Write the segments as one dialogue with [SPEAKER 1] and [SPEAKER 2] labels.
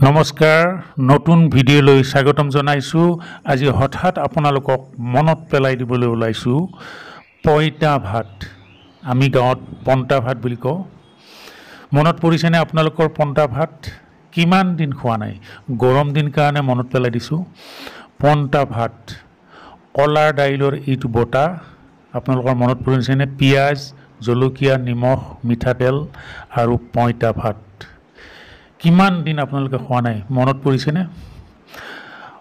[SPEAKER 1] নমস্কাৰ নতুন ভিডিঅ'লৈ স্বাগতম জনাইছো আজি হঠাৎ আপোনালোকক মনত পেলাই দিবলৈ ওলাইছো পইতা ভাত আমি গাঁৱত পন্তা ভাত বুলি কওঁ মনত পৰিছেনে আপোনালোকৰ পন্তা ভাত কিমান দিন খোৱা নাই গৰম দিন কাৰণে মনত পেলাই দিছো পন্তা ভাত কলাৰ দাইলৰ এইটো বটা আপোনালোকৰ মনত পৰিছেনে পিয়াজ জলকীয়া নিমখ মিঠাতেল আৰু পইতা ভাত কিমান দিন আপোনালোকে খোৱা নাই মনত পৰিছেনে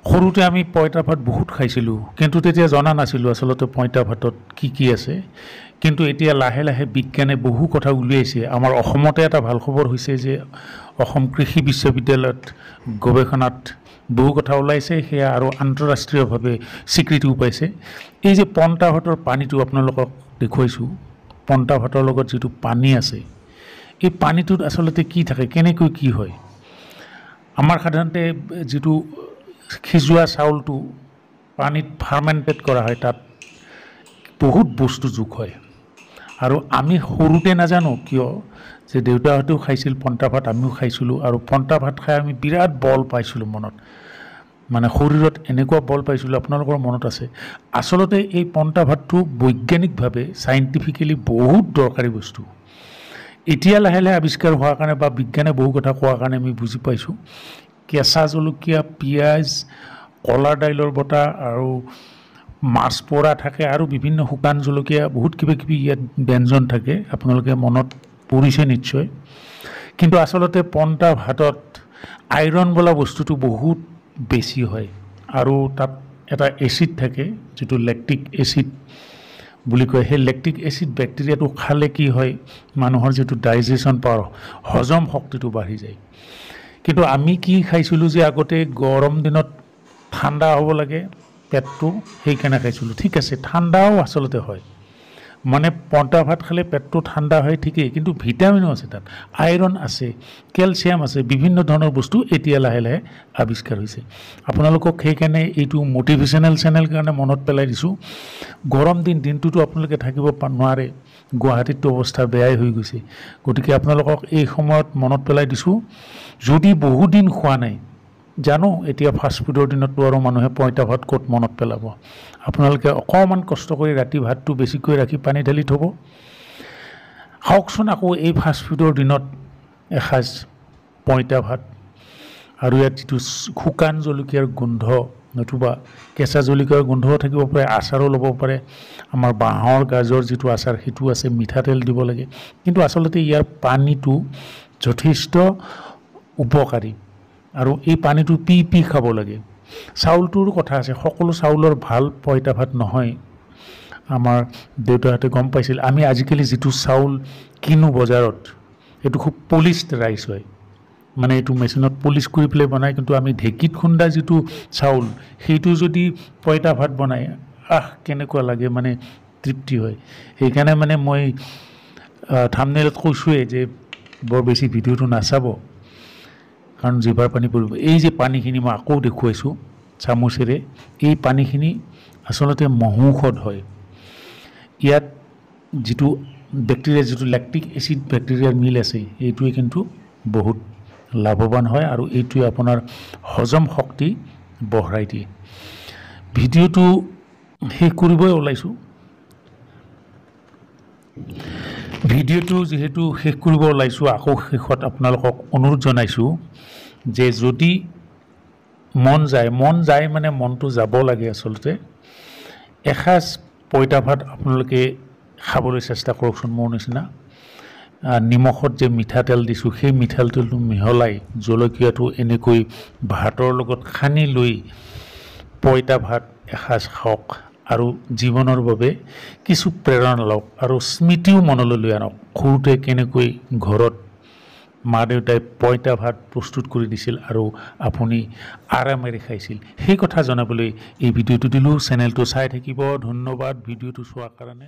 [SPEAKER 1] সৰুতে আমি পইতা ভাত বহুত খাইছিলোঁ কিন্তু তেতিয়া জনা নাছিলোঁ আসলতে পইতা ভাতত কি আছে কিন্তু এতিয়া লাহে লাহে বিজ্ঞানে বহু কথা উলিয়াইছে আমাৰ অসমতে এটা ভাল খবৰ হৈছে যে অসম কৃষি বিশ্ববিদ্যালয়ত গৱেষণাত বহু কথা ওলাইছে সেয়া আৰু আন্তঃৰাষ্ট্ৰীয়ভাৱে স্বীকৃতিও পাইছে এই যে পন্তা ভাতৰ পানীটো আপোনালোকক দেখুৱাইছোঁ পন্তা ভাতৰ লগত যেটো পানী আছে এই পানীটোত আসলতে কি থাকে কেনেকৈ কি হয় আমাৰ সাধাৰণতে যেটো খিজুৱা চাউলটো পানীত ফাৰ্মেন্টেড কৰা হয় তাত বহুত বস্তু যোগ হয় আৰু আমি সৰুতে নাজানো কিয় যে দেউতাহঁতেও খাইছিল পন্তা ভাত আমিও খাইছিলোঁ আৰু পন্তা ভাত খাই আমি বিৰাট বল পাইছিলোঁ মনত মানে শৰীৰত এনেকুৱা বল পাইছিলোঁ আপোনালোকৰ মনত আছে আসলতে এই পন্তা ভাতটো বৈজ্ঞানিকভাৱে সাইন্টিফিক্যালি বহুত দৰকাৰী বস্তু এতিয়া লাহে লাহে আৱিষ্কাৰ হোৱাৰ কাৰণে বা বিজ্ঞানে বহু কথা কোৱাৰ কাৰণে আমি বুজি পাইছোঁ কেঁচা জলকীয়া পিয়াজ কলাৰ দাইলৰ বটা আৰু মাছ পোৰা থাকে আৰু বিভিন্ন শুকান জলকীয়া বহুত কিবা কিবি ইয়াত ব্যঞ্জন থাকে আপোনালোকে মনত পৰিছে নিশ্চয় কিন্তু আসলতে পন্তা ভাতত আইৰণ বোলা বস্তুটো বহুত বেছি হয় আৰু তাত এটা এচিড থাকে যেটো লেক্টিক এচিড বুলি কয় হে লেক্টিক এচিড ব্যাকটেৰিয়াটো খালে কি হয় মানুহৰ যেটো ডাইজেশন পাৱাৰ হজম শক্তিটো বাঢ়ি যায় কিন্তু আমি কি খাইছিলোঁ যে আগতে গৰম দিনত ঠাণ্ডা হ'ব লাগে পেটটো সেই কেনে খাইছিলোঁ ঠিক আছে ঠাণ্ডাও আসলতে হয় মানে পন্তা ভাত খালে পেটটো ঠাণ্ডা হয় ঠিকই কিন্তু ভিটামিনো আছে তাত আইৰণ আছে ক্যালসিয়াম আছে বিভিন্ন ধৰণৰ বস্তু এতিয়া লাহে লাহে আৱিষ্কাৰ হৈছে আপোনালোকক সেই কাৰণে এইটো মোটিভেশনাল চেনেল কাৰণে মনত পেলাই দিছো গৰম দিনটোতো আপোনালোকে থাকিব নোৱাৰে গুৱাহাটীত অৱস্থা বেয়াই হৈ গৈছে গতিকে আপোনালোকক এই সময়ত মনত পেলাই দিছো যদি বহু দিন খোৱা নাই জানো এতিয়া ফাষ্ট ফুডৰ দিনতো আৰু মানুহে পইতা ভাত ক'ত মনত পেলাব আপোনালোকে অকমান কষ্ট কৰি ৰাতি ভাতটো বেছিকৈ ৰাখি পানী ঢালি থব খাওকচোন আকৌ এই ফাষ্ট ফুডৰ দিনত এসাজ পইতা ভাত আৰু ইয়াত যেটো শুকান জলকীয়াৰ গোন্ধ নতুবা কেঁচা জলকীয়াৰ গোন্ধও থাকিব পাৰে আচাৰো ল'ব পাৰে আমাৰ বাঁহৰ গাজৰ যেটো আচাৰ হেতু আছে মিঠাতেল দিব লাগে কিন্তু আসলতে ইয়াৰ পানীটো যথেষ্ট উপকাৰী আৰু এই পানীটো পি খাব লাগে চাউলটোৰ কথা আছে সকলো চাউলৰ ভাল পইতা ভাত নহয় আমাৰ দেউতাহঁতে গম পাইছিল আমি আজিকালি যেটো চাউল কিনো বজাৰত এটো খুব পলিশড ৰাইস হয় মানে এটো মেচিনত পলিশ কৰি পেলাই বনায় কিন্তু আমি ঢেকিত খুন্দা যেটো চাউল সেইটো যদি পইতা ভাত বনায় কেনেকুৱা লাগে মানে তৃপ্তি হয় সেইকাৰণে মানে মই থাম্বনেইলত কৈছোৱে যে বৰ বেছি ভিডিওটো নাচাব কাৰণ জিভাৰ পানী পৰিব এই যে পানীখিনি মই আকৌ দেখুৱাইছো চামুচেৰে এই পানীখিনি আসলতে মহৌষধ হয় ইয়াত যেটো ব্যাকটেৰিয়া যেটো ল্যাকটিক এচিড ব্যাকটেৰিয়াৰ মিল আছে এইটোৱে কিন্তু বহুত লাভৱান হয় আৰু এইটোৱে আপোনাৰ হজম শক্তি বঢ়াই দিয়ে ভিডিওটো শেষ কৰিবই ওলাইছো ভিডিওটো যেহেতু শেষ কৰিব ওলাইছো আকৌ শেষত আপোনালোকক অনুৰোধ জনাইছো যে যদি মন যায় মানে মনটো যাব লাগে আসলতে এসাজ পইতা ভাত আপোনালোকে খাবলৈ চেষ্টা কৰকচোন মোৰ নিচিনা নিমখত যে মিঠাতেল দিছো সেই মিঠাতেলটো মিহলাই জলকীয়াটো এনেকৈ ভাতৰ লগত খানি লৈ পইতা ভাত এসাজ খাওক আৰু জীৱনৰ বাবে কিছু প্ৰেৰণা লওক আৰু স্মৃতিও মনলৈ লৈ আনক সৰুতে কেনেকৈ ঘৰত মা দেউতাই পইতা ভাত প্ৰস্তুত কৰি দিছিল আৰু আপুনি আৰামেৰে খাইছিল সেই কথা জনাবলৈ এই ভিডিওটো দিলো চেনেলটো চাই থাকিব ধন্যবাদ ভিডিওটো চোৱাৰ কাৰণে